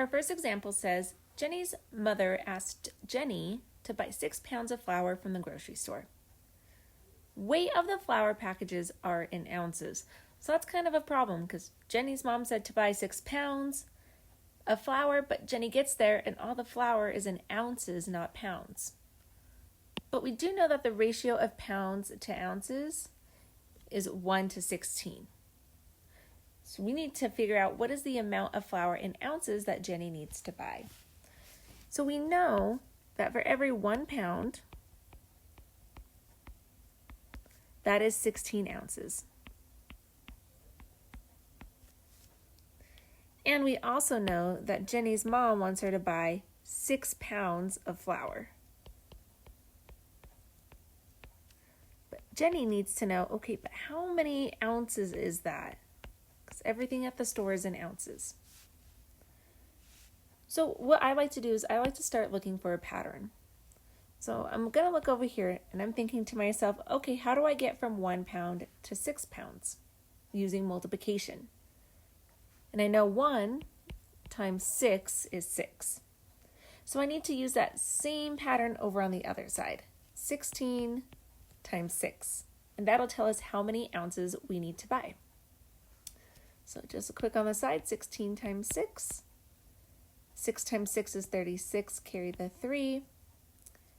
Our first example says, Jenny's mother asked Jenny to buy 6 pounds of flour from the grocery store. Weight of the flour packages are in ounces. So that's kind of a problem because Jenny's mom said to buy 6 pounds of flour, but Jenny gets there and all the flour is in ounces, not pounds. But we do know that the ratio of pounds to ounces is 1 to 16. So we need to figure out what is the amount of flour in ounces that Jenny needs to buy. So we know that for every 1 pound, that is 16 ounces. And we also know that Jenny's mom wants her to buy 6 pounds of flour. But Jenny needs to know, okay, but how many ounces is that? Because everything at the store is in ounces. So what I like to do is I like to start looking for a pattern. So I'm going to look over here and I'm thinking to myself, okay, how do I get from 1 pound to 6 pounds using multiplication? And I know 1 times 6 is 6. So I need to use that same pattern over on the other side. 16 times 6. And that'll tell us how many ounces we need to buy. So just a quick on the side, 16 times 6. 6 times 6 is 36, carry the 3.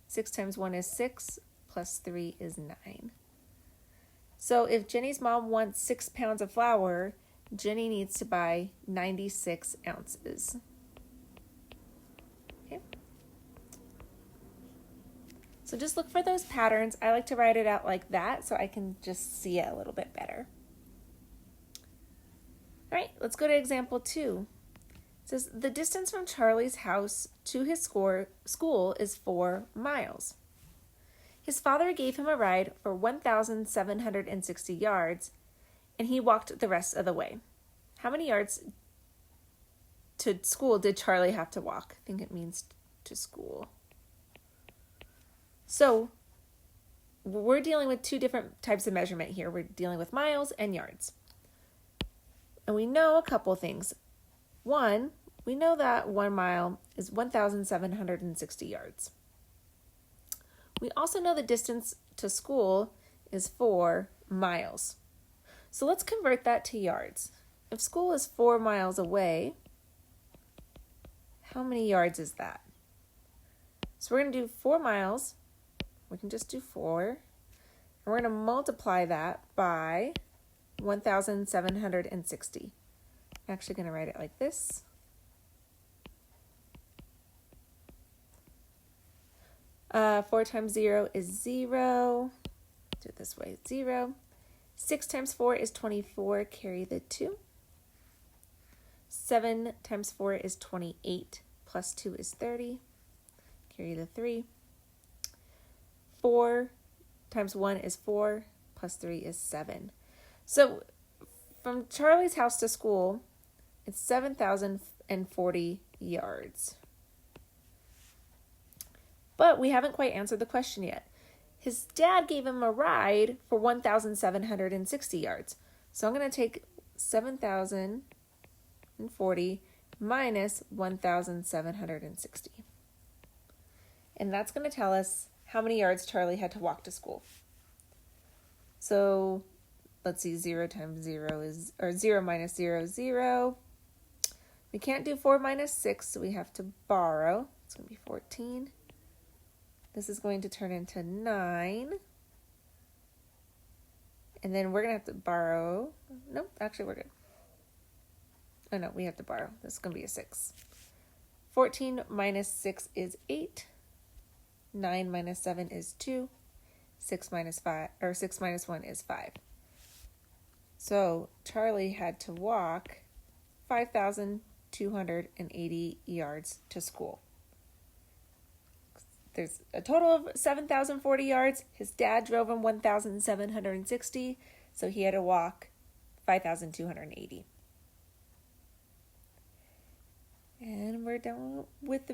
6 times 1 is 6, plus 3 is 9. So if Jenny's mom wants 6 pounds of flour, Jenny needs to buy 96 ounces. Okay. So just look for those patterns. I like to write it out like that so I can just see it a little bit better. All right, let's go to example 2. It says, the distance from Charlie's house to his school is 4 miles. His father gave him a ride for 1,760 yards, and he walked the rest of the way. How many yards to school did Charlie have to walk? I think it means to school. So we're dealing with 2 different types of measurement here. We're dealing with miles and yards. And we know a couple things. 1, we know that 1 mile is 1,760 yards. We also know the distance to school is 4 miles. So let's convert that to yards. If school is 4 miles away, how many yards is that? So we're going to do 4 miles. We can just do 4. And we're going to multiply that by 1,760. I'm actually going to write it like this. Four times 0 is 0. Do it this way, 0. 6 times 4 is 24, carry the 2. 7 times 4 is 28, plus 2 is 30, carry the 3. 4 times 1 is 4, plus 3 is 7. So from Charlie's house to school, it's 7,040 yards. But we haven't quite answered the question yet. His dad gave him a ride for 1,760 yards. So I'm going to take 7,040 minus 1,760. And that's going to tell us how many yards Charlie had to walk to school. So let's see, 0 times 0 is, or 0 minus 0 is 0. We can't do 4 minus 6, so we have to borrow. It's going to be 14. This is going to turn into 9. And then we're going to have to borrow. Nope, actually we're good. Oh no, we have to borrow. This is going to be a 6. 14 minus 6 is 8. 9 minus 7 is 2. 6 minus 1 is 5. So Charlie had to walk 5,280 yards to school. There's a total of 7,040 yards. His dad drove him 1,760, so he had to walk 5,280. And we're done with the